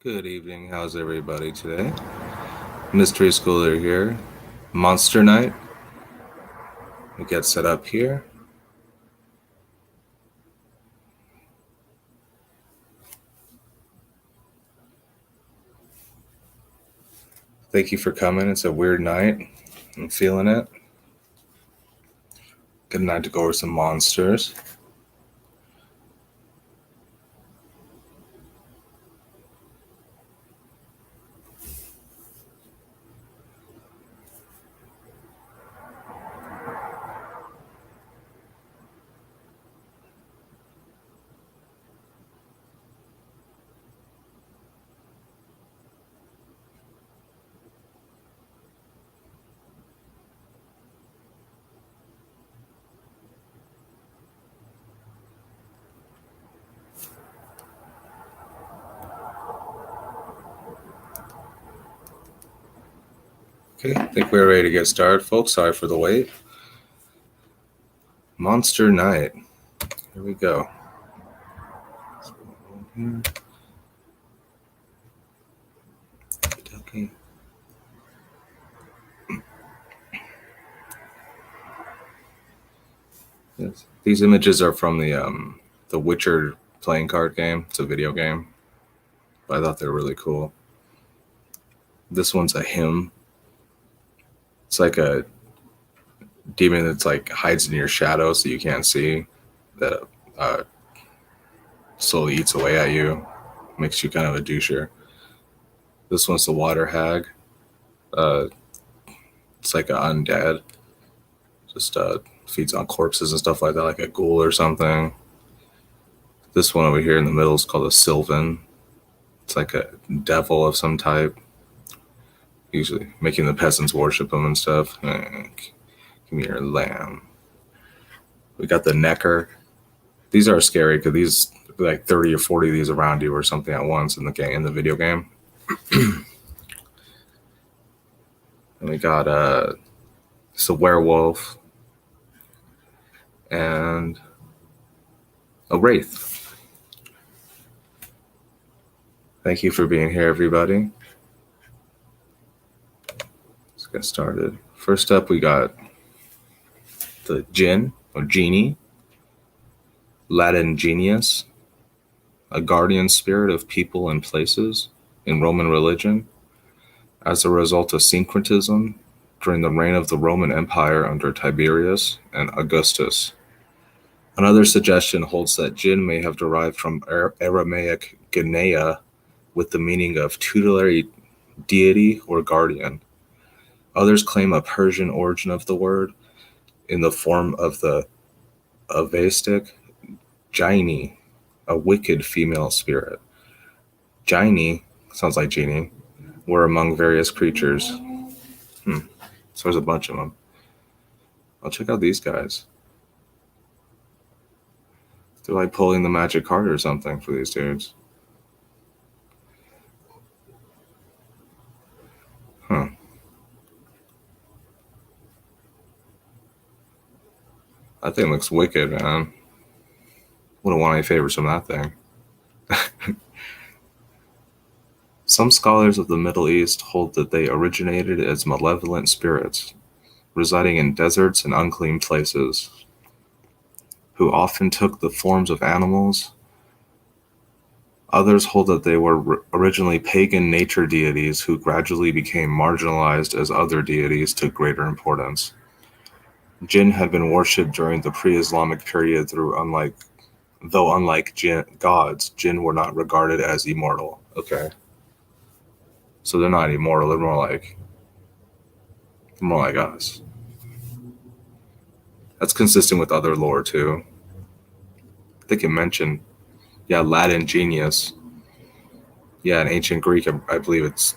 Good evening. How's everybody today? Mystery Schooler here. Monster Night. We get set up here. Thank you for coming. It's a weird night. I'm feeling it. Good night to go over some monsters. Okay, I think we're ready to get started, folks. Sorry for the wait. Monster Night. Here we go. Okay. Yes. These images are from the Witcher playing card game. It's a video game. But I thought they were really cool. This one's a hymn. It's like a demon that's like hides in your shadow so you can't see, that slowly eats away at you, makes you kind of a doucher. This one's the water hag. It's like an undead, just feeds on corpses and stuff like that, like a ghoul or something. This one over here in the middle is called a sylvan. It's like a devil of some type, usually making the peasants worship him and stuff. Give me your lamb. We got the necker. These are scary because these like 30 or 40 of these around you or something at once in the video game. And we got it's a werewolf and a wraith. Thank you for being here, everybody. Let's get started. First up, we got the Jinn or genie, Latin genius, a guardian spirit of people and places in Roman religion. As a result of syncretism during the reign of the Roman Empire under Tiberius and Augustus. Another suggestion holds that jinn may have derived from Aramaic genea with the meaning of tutelary deity or guardian. Others claim a Persian origin of the word in the form of the Avestic Jinni, a wicked female spirit. Jinni, sounds like genie, were among various creatures. So there's a bunch of them. I'll check out these guys. They're like pulling the magic card or something for these dudes. That thing looks wicked, man. Wouldn't want any favors from that thing. Some scholars of the Middle East hold that they originated as malevolent spirits, residing in deserts and unclean places, who often took the forms of animals. Others hold that they were originally pagan nature deities who gradually became marginalized as other deities to greater importance. Jinn had been worshipped during the pre-Islamic period though unlike gods, jinn were not regarded as immortal. Okay. So they're not immortal, they're more like us. That's consistent with other lore too. I think it mentioned, Latin genius. In ancient Greek, I believe it's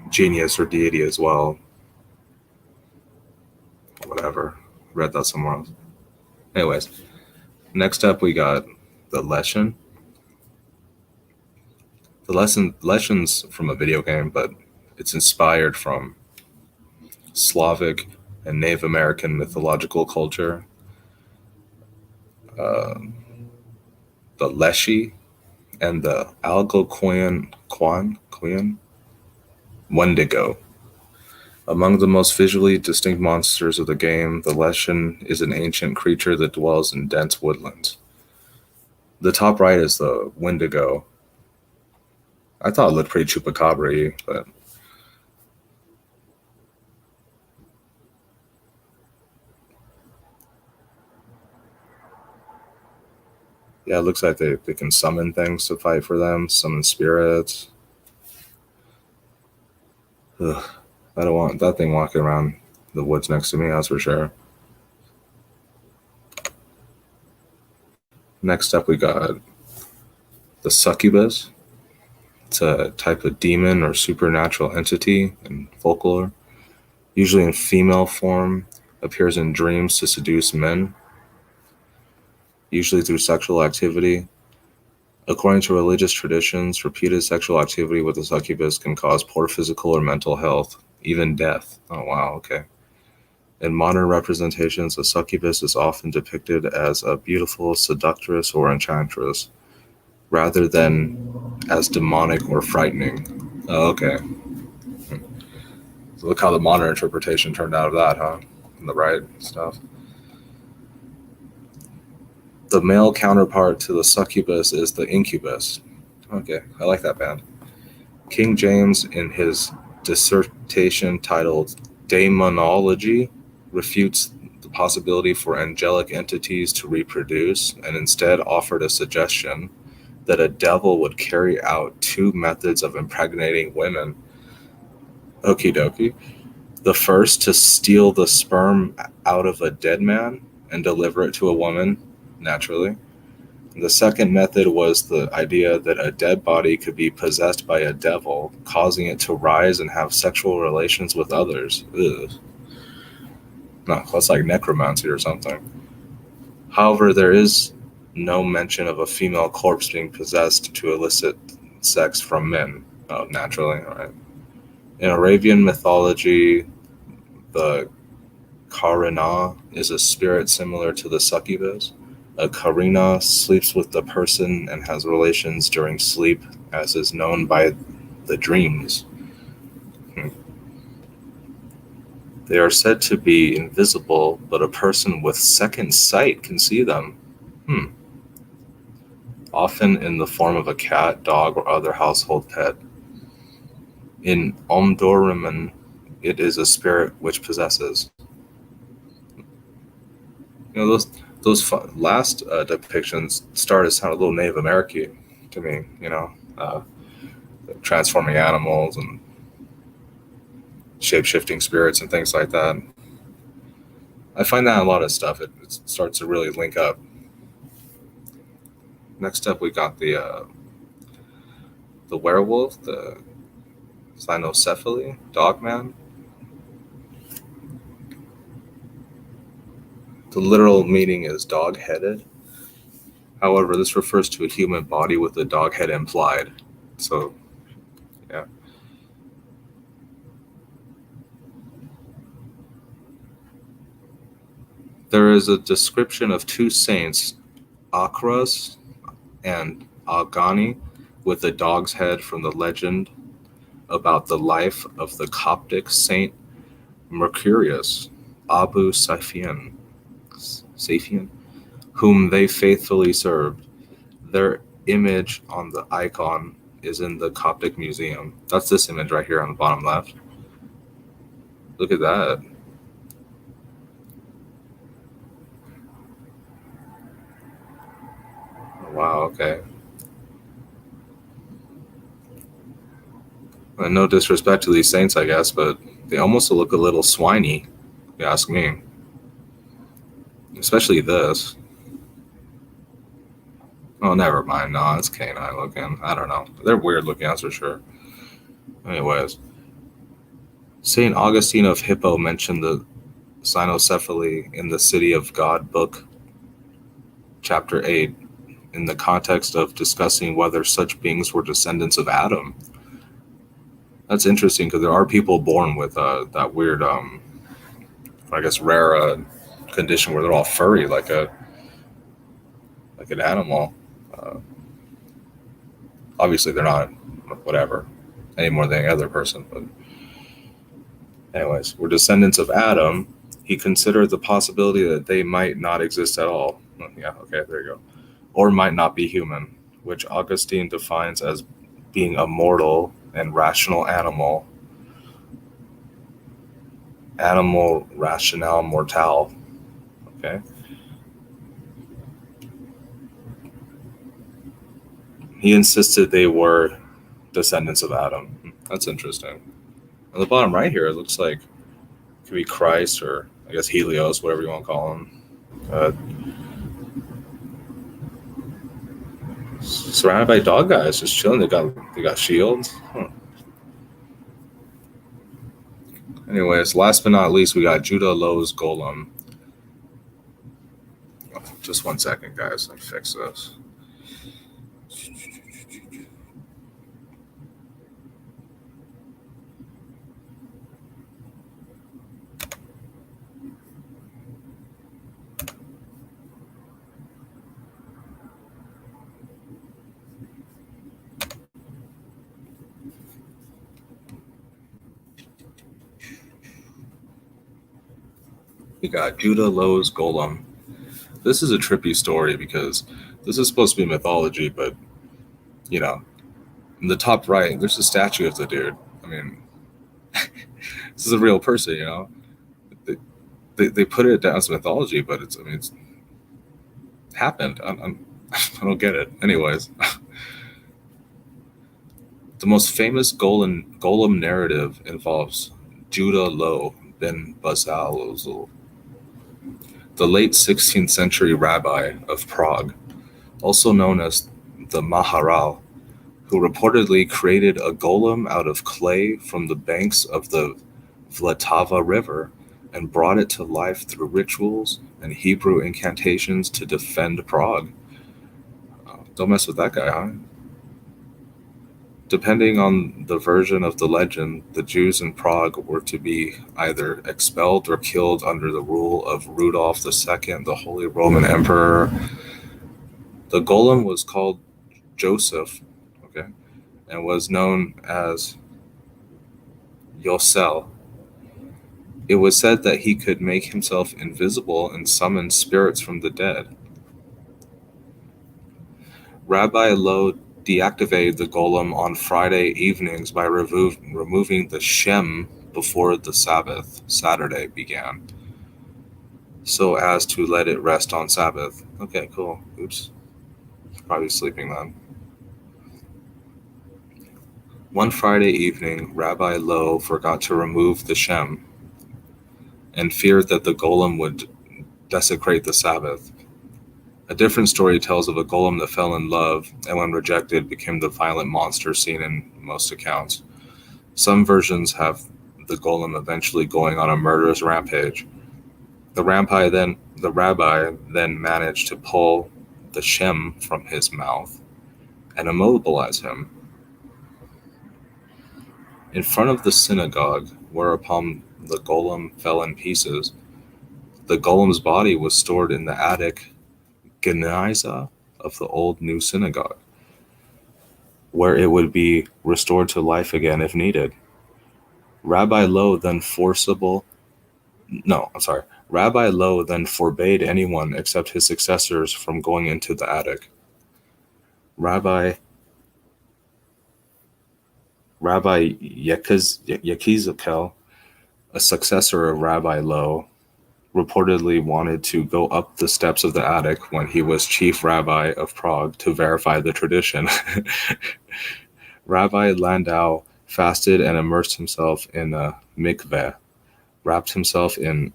genius or deity as well. Whatever. Read that somewhere else. Anyways, next up we got the Leshen. The Leshen's from a video game, but it's inspired from Slavic and Native American mythological culture. The Leshy and the Algonquian Wendigo. Among the most visually distinct monsters of the game, the Leshen is an ancient creature that dwells in dense woodlands. The top right is the Wendigo. I thought it looked pretty chupacabra-y, but yeah, it looks like they can summon things to fight for them, summon spirits. Ugh, I don't want that thing walking around the woods next to me, that's for sure. Next up, we got the succubus. It's a type of demon or supernatural entity in folklore, usually in female form, appears in dreams to seduce men, usually through sexual activity. According to religious traditions, repeated sexual activity with a succubus can cause poor physical or mental health, even death. Oh, wow, okay. In modern representations, a succubus is often depicted as a beautiful seductress or enchantress, rather than as demonic or frightening. Oh, okay. So look how the modern interpretation turned out of that, huh? And the right stuff. The male counterpart to the succubus is the incubus. Okay, I like that band. King James, in his dissertation titled Daemonology, refutes the possibility for angelic entities to reproduce and instead offered a suggestion that a devil would carry out two methods of impregnating women. Okie dokie. The first, to steal the sperm out of a dead man and deliver it to a woman, naturally. The second method was the idea that a dead body could be possessed by a devil, causing it to rise and have sexual relations with others. Ugh. No, that's like necromancy or something. However, there is no mention of a female corpse being possessed to elicit sex from men. Oh, naturally, right? In Arabian mythology, the Karina is a spirit similar to the succubus. A Karina sleeps with the person and has relations during sleep, as is known by the dreams. They are said to be invisible, but a person with second sight can see them. Often in the form of a cat, dog, or other household pet. In Omdurman, it is a spirit which possesses. You know, those last depictions started to sound a little Native American to me. You know, transforming animals and shape-shifting spirits and things like that. I find that in a lot of stuff. It starts to really link up. Next up, we got the werewolf, the cynocephaly, dogman. The literal meaning is dog-headed. However, this refers to a human body with a dog head implied. So, yeah. There is a description of two saints, Akras and Agani, with a dog's head from the legend about the life of the Coptic saint Mercurius, Abu Safian, whom they faithfully served. Their image on the icon is in the Coptic Museum. That's this image right here on the bottom left. Look at that. Wow, okay. And no disrespect to these saints, I guess, but they almost look a little swiney, if you ask me. Especially this. Oh, never mind. No, it's canine looking. I don't know. They're weird looking, that's for sure. Anyways, St. Augustine of Hippo mentioned the cynocephaly in the City of God book, chapter 8, in the context of discussing whether such beings were descendants of Adam. That's interesting because there are people born with that weird, I guess, rare condition where they're all furry like an animal. Obviously, they're not whatever any more than any other person. But anyways, we're descendants of Adam. He considered the possibility that they might not exist at all. Yeah, okay, there you go. Or might not be human, which Augustine defines as being a mortal and rational animal rationale mortal. Okay. He insisted they were descendants of Adam. That's interesting. On the bottom right here, it looks like it could be Christ or I guess Helios, whatever you want to call him. Surrounded by dog guys, just chilling. They got shields. Huh. Anyways, last but not least, we got Judah Lowe's Golem. Oh, just 1 second, guys. Let me fix this. We got Judah Lowe's Golem. This is a trippy story because this is supposed to be mythology, but you know, in the top right, there's a statue of the dude. I mean, this is a real person, you know. They put it down as mythology, but it's happened. I don't get it. Anyways, the most famous Golem narrative involves Judah Lowe ben Bazalel, the late 16th century rabbi of Prague, also known as the Maharal, who reportedly created a golem out of clay from the banks of the Vltava River and brought it to life through rituals and Hebrew incantations to defend Prague. Don't mess with that guy, huh? Depending on the version of the legend, the Jews in Prague were to be either expelled or killed under the rule of Rudolph II, the Holy Roman Emperor. The golem was called Joseph, okay, and was known as Yosel. It was said that he could make himself invisible and summon spirits from the dead. Rabbi Lowe deactivated the golem on Friday evenings by removing the Shem before the Sabbath, Saturday, began, so as to let it rest on Sabbath. Okay, cool. Oops. Probably sleeping then. One Friday evening, Rabbi Lowe forgot to remove the Shem and feared that the golem would desecrate the Sabbath. A different story tells of a golem that fell in love and when rejected became the violent monster seen in most accounts. Some versions have the golem eventually going on a murderous rampage. The rabbi then managed to pull the Shem from his mouth and immobilize him in front of the synagogue, whereupon the golem fell in pieces. The golem's body was stored in the attic Geniza of the old new synagogue, where it would be restored to life again if needed. Rabbi Lowe then forbade anyone except his successors from going into the attic. Rabbi Yechizel, a successor of Rabbi Lowe, reportedly wanted to go up the steps of the attic when he was chief rabbi of Prague to verify the tradition. Rabbi Landau fasted and immersed himself in a mikveh, wrapped himself in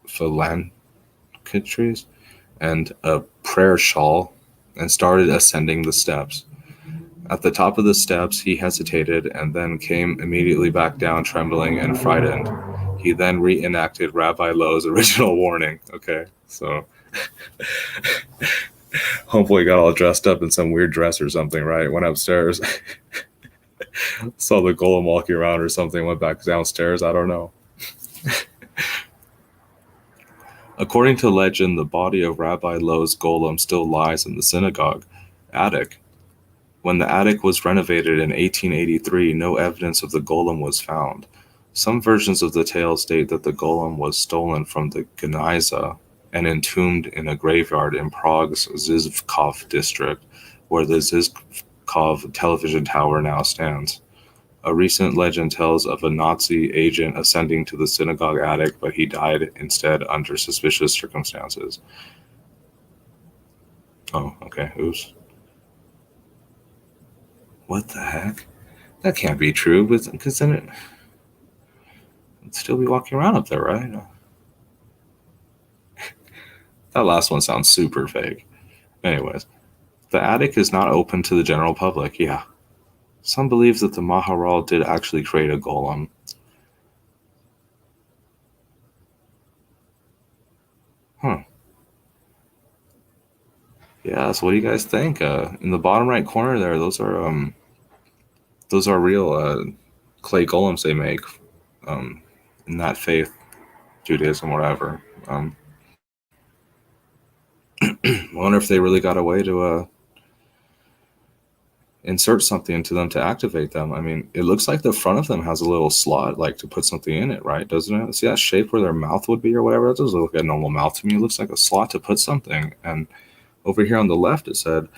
phalanxes and a prayer shawl, and started ascending the steps. At the top of the steps, he hesitated and then came immediately back down, trembling and frightened. He then reenacted Rabbi Lowe's original warning. Okay, so hopefully got all dressed up in some weird dress or something, right? Went upstairs, saw the golem walking around or something, went back downstairs. I don't know. According to legend, the body of Rabbi Lowe's golem still lies in the synagogue attic. When the attic was renovated in 1883, no evidence of the golem was found. Some versions of the tale state that the golem was stolen from the Geniza and entombed in a graveyard in Prague's Zivkov district, where the Zivkov television tower now stands. A recent legend tells of a Nazi agent ascending to the synagogue attic, but he died instead under suspicious circumstances. Oh, okay. Oops. What the heck? That can't be true, because then it'd still be walking around up there, right? That last one sounds super fake. Anyways, the attic is not open to the general public. Yeah. Some believe that the Maharal did actually create a golem. Huh. Yeah, so what do you guys think? In the bottom right corner there, those are real clay golems they make in that faith, Judaism, whatever. I wonder if they really got a way to insert something into them to activate them. I mean, it looks like the front of them has a little slot, like to put something in it, right? Doesn't it? See that shape where their mouth would be or whatever? That doesn't look like a normal mouth to me. It looks like a slot to put something. And over here on the left, it said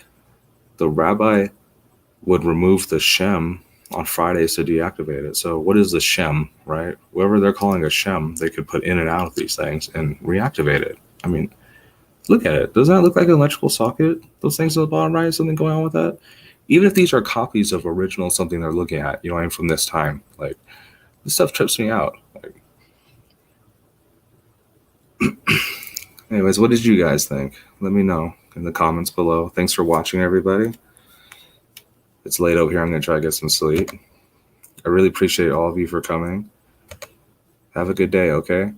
the rabbi would remove the Shem on Fridays to deactivate it. So what is the Shem, right? Whoever they're calling a Shem, they could put in and out of these things and reactivate it. I mean, look at it. Doesn't that look like an electrical socket? Those things at the bottom right, something going on with that? Even if these are copies of original something they're looking at, you know, I'm from this time. Like, this stuff trips me out. Like, anyways, what did you guys think? Let me know in the comments below. Thanks for watching, everybody. It's late over here. I'm going to try to get some sleep. I really appreciate all of you for coming. Have a good day, okay?